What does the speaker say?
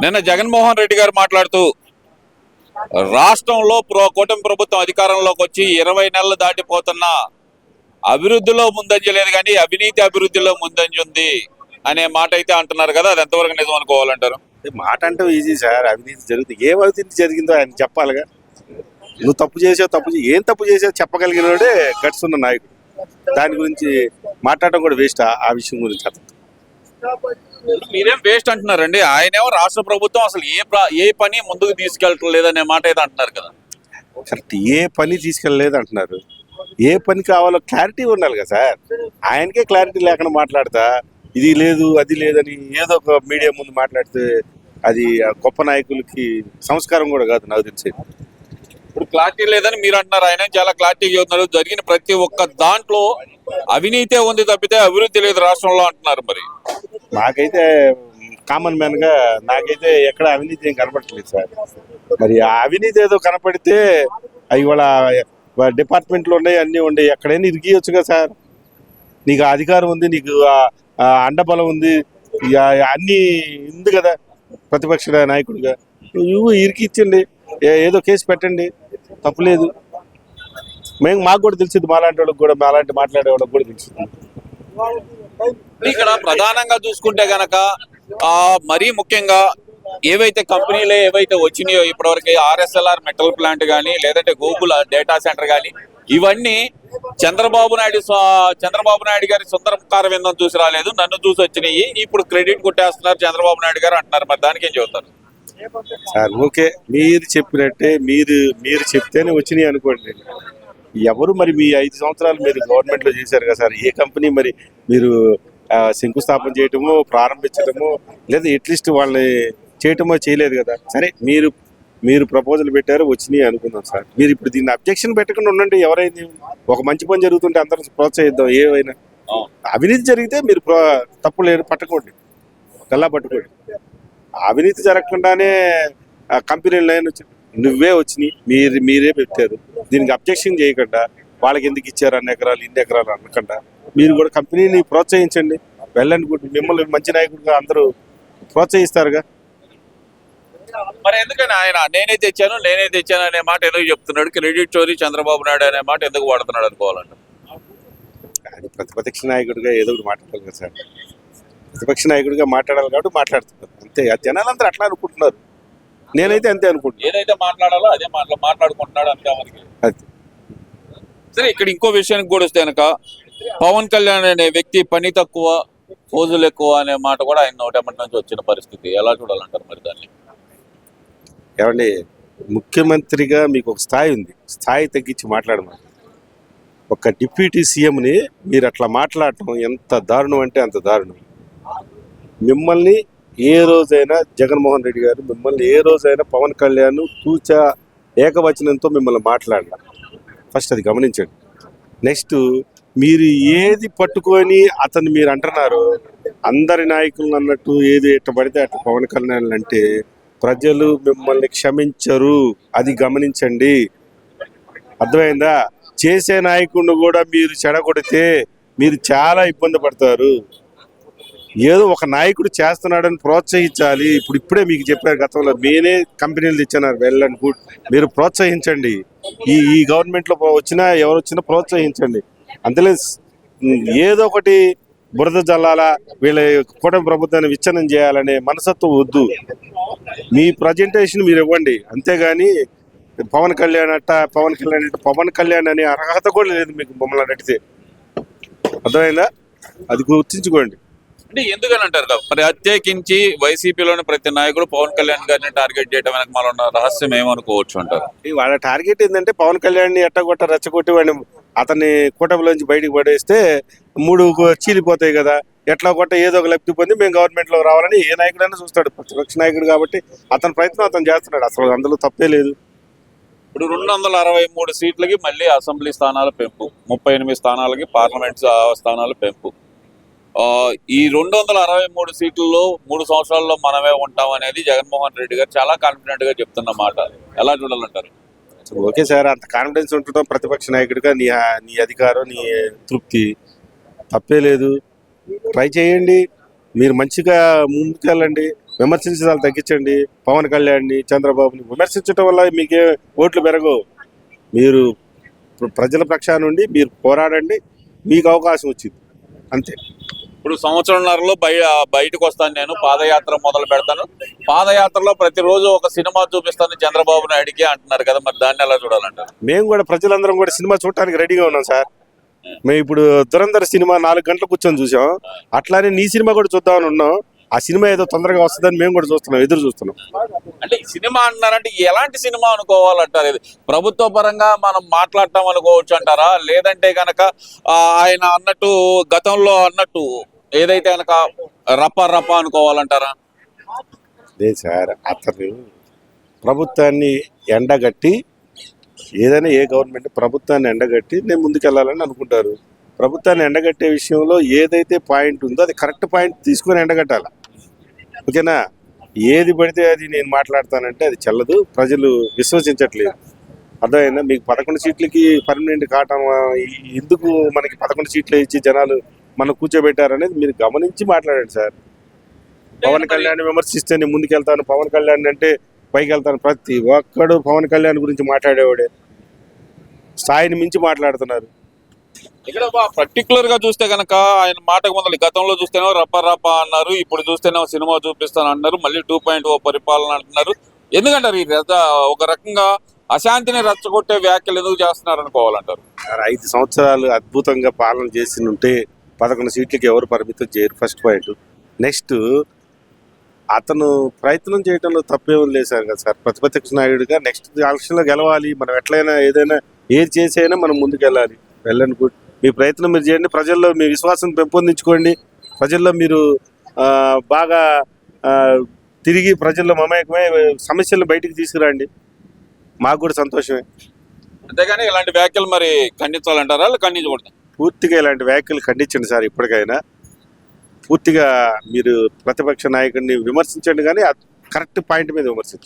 నిన్న జగన్మోహన్ రెడ్డి గారు మాట్లాడుతూ రాష్ట్రంలో కూటమి ప్రభుత్వం అధికారంలోకి వచ్చి 20 నెలలు దాటిపోతున్నా అభివృద్ధిలో ముందంజ లేదు కానీ అవినీతి అభివృద్ధిలో ముందంజ ఉంది అనే మాట అయితే అంటున్నారు కదా, అది ఎంతవరకు నిజం అనుకోవాలంటారు? మాట అంటే ఈజీ సార్. అవినీతి జరుగుతుంది, ఏం అవినీతి జరిగిందో ఆయన చెప్పాలిగా. నువ్వు తప్పు చేసావు, ఏం తప్పు చేసావు చెప్పగలిగినోడే గట్స్ ఉన్న నాయకుడు. దాని గురించి మాట్లాడటం కూడా వేస్ట్. ఆ విషయం గురించి అతను మీరేం వేస్ట్ అంటున్నారండి, ఆయనేమో రాష్ట్ర ప్రభుత్వం అసలు ఏ పని ముందుకు తీసుకెళ్ళటం లేదనే మాట అయితే అంటున్నారు కదా. కరెక్ట్, ఏ పని తీసుకెళ్ళలేదు అంటున్నారు. ఏ పని కావాలో క్లారిటీ ఉండాలి కదా సార్. ఆయనకే క్లారిటీ లేకుండా మాట్లాడతా ఇది లేదు అది లేదని ఏదో ఒక మీడియా ముందు మాట్లాడితే అది గొప్ప నాయకులకి సంస్కారం కూడా కాదు నాకు తెలిసి. ఇప్పుడు క్లారిటీ లేదని మీరు అంటున్నారు, ఆయన చాలా క్లారిటీ చెబుతున్నారు. జరిగిన ప్రతి ఒక్క దాంట్లో అవినీతే ఉంది తప్పితే అభివృద్ధి లేదు రాష్ట్రంలో అంటున్నారు. మరి నాకైతే కామన్ మ్యాన్ గా నాకైతే ఎక్కడ అవినీతి ఏం కనపడట్లేదు సార్. మరి ఆ అవినీతి ఏదో కనపడితే ఇవాళ డిపార్ట్మెంట్లు ఉన్నాయి, అన్నీ ఉన్నాయి, ఎక్కడైనా ఇరిగియొచ్చుగా సార్. నీకు అధికారం ఉంది, నీకు అండబలం ఉంది, అన్నీ ఉంది కదా ప్రతిపక్ష నాయకుడిగా. నువ్వు ఇరికిచ్చండి, ఏదో కేసు పెట్టండి, తప్పులేదు. మాకు కూడా తెలిసింది, మాలాంటి వాళ్ళకి కూడా, మాలాంటి మాట్లాడే వాళ్ళకి కూడా తెలిసింది. ఇక్కడ ప్రధానంగా చూసుకుంటే గనక మరీ ముఖ్యంగా ఏవైతే కంపెనీలు ఏవైతే వచ్చినాయో ఇప్పటివరకు, ఆర్ఎస్ఎల్ఆర్ మెటల్ ప్లాంట్ కానీ లేదంటే గూగుల్ డేటా సెంటర్ కానీ, ఇవన్నీ చంద్రబాబు నాయుడు గారి సుందరకార విందం చూసి రాలేదు, నన్ను చూసి వచ్చినాయి, ఇప్పుడు క్రెడిట్ కొట్టేస్తున్నారు చంద్రబాబు నాయుడు గారు అంటున్నారు. మరి దానికి ఏం చెబుతారు సార్? ఓకే, మీరు చెప్పినట్టే మీరు చెప్తేనే వచ్చినాయి అనుకోండి. ఎవరు మరి మీ 5 సంవత్సరాలు మీరు గవర్నమెంట్ లో చేశారు కదా సార్. ఏ కంపెనీ మరి మీరు శంకుస్థాపన చేయటమో ప్రారంభించడమో లేదా అట్లీస్ట్ వాళ్ళని చేయటమో చేయలేదు కదా. సరే, మీరు ప్రపోజల్ పెట్టారు, వచ్చినాయి అనుకుందాం సార్. మీరు ఇప్పుడు దీన్ని అబ్జెక్షన్ పెట్టకుండా ఉండండి. ఎవరైంది, ఒక మంచి పని జరుగుతుంటే అందరం ప్రోత్సహిద్దాం. ఏవైనా అవినీతి జరిగితే మీరు తప్పు లేదు పట్టుకోండి, గల్లా పట్టుకోండి. అవినీతి జరగకుండానే కంపెనీలు నువ్వే వచ్చినాయి, మీరే పెట్టారు, దీనికి అబ్జెక్షన్ చేయకుండా వాళ్ళకి ఎందుకు ఇచ్చారు అన్ని ఎకరాలు ఇన్ని ఎకరాలు అనకుండా మీరు కూడా కంపెనీని ప్రోత్సహించండి. వెళ్ళండి, మిమ్మల్ని మంచి నాయకుడిగా అందరూ ప్రోత్సహిస్తారుగా. మరి ఎందుకని ఆయన నేనే తెచ్చాను అనే మాట ఎందుకు చెప్తున్నాడు? క్రెడిట్ చోరీ చంద్రబాబు నాయుడు అనే మాట ఎందుకు వాడుతున్నాడు అనుకోవాలంట? ఆయన ప్రతిపక్ష నాయకుడిగా ఏదో ఒకటి మాట్లాడాలి కదా సార్. ప్రతిపక్ష నాయకుడిగా మాట్లాడాలి కాబట్టి మాట్లాడుతున్నారు అంతే. జనాలందరూ అట్లా అనుకుంటున్నారు, నేనైతే అంతే అనుకుంటున్నాను. ఏదైతే మాట్లాడాలో అదే మాట్లాడుకుంటున్నాడు అంతే మనకి. సరే, ఇక్కడ ఇంకో విషయానికి కూడా వస్తే కనుక పవన్ కళ్యాణ్ అనే వ్యక్తి పని తక్కువ ఫోజులు ఎక్కువ అనే మాట కూడా ఆయన నోటెమ్మటి నుంచి వచ్చిన పరిస్థితి, ఎలా చూడాలంటారు మరి దాన్ని? ఏమండి, ముఖ్యమంత్రిగా మీకు ఒక స్థాయి ఉంది, స్థాయి తగ్గించి మాట్లాడమని. ఒక డిప్యూటీ సీఎంని మీరు అట్లా మాట్లాడటం ఎంత దారుణం అంటే అంత దారుణం. మిమ్మల్ని ఏ రోజైనా జగన్మోహన్ రెడ్డి గారు మిమ్మల్ని ఏ రోజైనా పవన్ కళ్యాణ్ తూచా ఏకవచనంతో మిమ్మల్ని మాట్లాడాలి. ఫస్ట్ అది గమనించండి. నెక్స్ట్, మీరు ఏది పట్టుకొని అతను మీరు అంటున్నారు అందరి నాయకులను అన్నట్టు ఏది ఎట్ట పడితే అట్లా పవన్ కళ్యాణ్ అంటే ప్రజలు మిమ్మల్ని క్షమించరు, అది గమనించండి. అర్థమైందా? చేసే నాయకుడిని కూడా మీరు చెడగొడితే మీరు చాలా ఇబ్బంది పడతారు. ఏదో ఒక నాయకుడు చేస్తున్నాడని ప్రోత్సహించాలి. ఇప్పుడే మీకు చెప్పారు, గతంలో నేనే కంపెనీలు తెచ్చినారు, వెళ్ళండి గుడ్, మీరు ప్రోత్సహించండి. ఈ గవర్నమెంట్లో ఎవరు వచ్చినా ప్రోత్సహించండి. అంతలే ఏదో ఒకటి బురద జల్లాలా, వీళ్ళ కూటమి ప్రభుత్వాన్ని విచ్ఛిన్నం చేయాలనే మనసత్వం వద్దు. మీ ప్రజెంటేషన్ మీరు ఇవ్వండి, అంతేగాని పవన్ కళ్యాణ్ అనే అర్హత కూడా లేదు మీకు మమ్మల్ని అడిగితే. అర్థమైందా? అది గుర్తించుకోండి. అంటే ఎందుకని అంటారు మరి? ప్రత్యేకించి వైసీపీలోని ప్రతి నాయకుడు పవన్ కళ్యాణ్ గారిని టార్గెట్ చేయడం వెనక మన ఉన్న రహస్యం ఏమనుకోవచ్చు అంటారు? వాళ్ళ టార్గెట్ ఏంటంటే పవన్ కళ్యాణ్ ఎట్టగొట్ట రెచ్చగొట్టి వాడిని అతన్ని కూటమిలోంచి బయటకు పడేస్తే 3 చీలిపోతాయి కదా. ఎట్లా కొట్ట ఏదో ఒక లబ్ధి పొంది మేము గవర్నమెంట్లో రావాలని ఏ నాయకుడైనా చూస్తాడు. ప్రతిపక్ష నాయకుడు కాబట్టి అతని ప్రయత్నం అతను చేస్తున్నాడు, అసలు అందులో తప్పే లేదు. ఇప్పుడు 263 సీట్లకి మళ్ళీ అసెంబ్లీ స్థానాల పెంపు, 38 స్థానాలకి పార్లమెంట్ స్థానాల పెంపు. ఈ 263 సీట్లలో 3 సంవత్సరాల్లో మనమే ఉంటాం అనేది జగన్మోహన్ రెడ్డి గారు చాలా కాన్ఫిడెంట్ గా చెప్తున్న మాట, ఎలా చూడాలంటారు? ఓకే సార్, అంత కాన్ఫిడెన్స్ ఉండటం ప్రతిపక్ష నాయకుడిగా నీ అధికారం, నీ తృప్తి, తప్పే లేదు. ట్రై చేయండి, మీరు మంచిగా ముందుకెళ్ళండి. విమర్శించడాలు తగ్గించండి. పవన్ కళ్యాణ్ని, చంద్రబాబుని విమర్శించడం వల్ల మీకే ఓట్లు పెరగవు. మీరు ప్రజల పక్షాన నుండి మీరు పోరాడండి, మీకు అవకాశం వచ్చింది అంతే. ఇప్పుడు సంవత్సరంన్నరలో బయటకు వస్తాను, నేను పాదయాత్ర మొదలు పెడతాను. పాదయాత్రలో ప్రతిరోజు ఒక సినిమా చూపిస్తాను చంద్రబాబు నాయుడికి అంటున్నారు కదా, మరి దాన్ని ఎలా చూడాలంటారు? మేము కూడా ప్రజలందరం కూడా సినిమా చూడటానికి రెడీగా ఉన్నాం సార్. మేము ఇప్పుడు దురంధర్ సినిమా 4 గంటలు కూర్చొని చూసాం. అట్లానే నీ సినిమా కూడా చూద్దామని ఉన్నాం. ఆ సినిమా ఏదో తొందరగా వస్తుందని మేము కూడా చూస్తున్నాం, ఎదురు చూస్తున్నాం. అంటే ఈ సినిమా అంటున్నారంటే ఎలాంటి సినిమా అనుకోవాలంటారు? ఇది ప్రభుత్వ పరంగా మనం మాట్లాడటం అనుకోవచ్చు అంటారా, లేదంటే కనుక ఆయన అన్నట్టు గతంలో అన్నట్టు ఏదైతే కనుక రప్ప అనుకోవాలంటారా? లేదు సార్, అతను ప్రభుత్వాన్ని ఎండగట్టి ఏదైనా ఏ గవర్నమెంట్ ప్రభుత్వాన్ని ఎండగట్టి నేను ముందుకెళ్ళాలని అనుకుంటారు. ప్రభుత్వాన్ని ఎండగట్టే విషయంలో ఏదైతే పాయింట్ ఉందో అది కరెక్ట్ పాయింట్ తీసుకొని ఎండగట్టాలి. ఓకేనా? ఏది పడితే అది నేను మాట్లాడతానంటే అది చెల్లదు, ప్రజలు విశ్వసించట్లేదు. అర్థమైందా? మీకు 11 సీట్లకి పర్మనెంట్ కావటం ఎందుకు, మనకి 11 సీట్లు ఇచ్చి జనాలు మనం కూర్చోబెట్టారనేది మీరు గమనించి మాట్లాడండి సార్. పవన్ కళ్యాణ్ విమర్శిస్తే నేను ముందుకెళ్తాను, పవన్ కళ్యాణ్ అంటే పైకి వెళ్తాను. ప్రతి ఒక్కడు పవన్ కళ్యాణ్ గురించి మాట్లాడేవాడే, స్థాయిని మించి మాట్లాడుతున్నారు. ఇక్కడ పర్టికులర్ గా చూస్తే కనుక ఆయన మాటకు మొదలు గతంలో చూస్తేనేమో రప్ప అన్నారు, ఇప్పుడు చూస్తేనేమో సినిమా చూపిస్తాను అన్నారు, మళ్ళీ 2.0 పరిపాలన అంటున్నారు. ఎందుకంటారు ఈ ఒక రకంగా అశాంతిని రెచ్చగొట్టే వ్యాఖ్యలు ఎందుకు చేస్తున్నారు అనుకోవాలంటారు? 5 సంవత్సరాలు అద్భుతంగా పాలన చేసి ఉంటే 11 సీట్లకి ఎవరు పరిమితం చేయరు. First point. నెక్స్ట్, అతను ప్రయత్నం చేయడంలో తప్పేమని లేదు సార్ కదా సార్. ప్రతిపక్ష నాయుడుగా నెక్స్ట్ ఎలక్షన్లో గెలవాలి. మనం ఎట్లయినా ఏదైనా ఏది చేసైనా మనం ముందుకెళ్ళాలి. వెళ్ళండి, గుడ్. మీ ప్రయత్నం మీరు చేయండి, ప్రజల్లో మీ విశ్వాసం పెంపొందించుకోండి, ప్రజల్లో మీరు బాగా తిరిగి ప్రజల్లో మమేకమై సమస్యలను బయటికి తీసుకురండి. మాకు కూడా సంతోషమే. అంతేగాని ఇలాంటి వ్యాఖ్యలు మరి ఖండించాలంటారా, ఖండించకూడదు? పూర్తిగా ఇలాంటి వ్యాఖ్యలు ఖండించండి సార్. ఇప్పటికైనా పూర్తిగా మీరు ప్రతిపక్ష నాయకుడిని విమర్శించండి, కానీ కరెక్ట్ పాయింట్ మీద విమర్శించండి.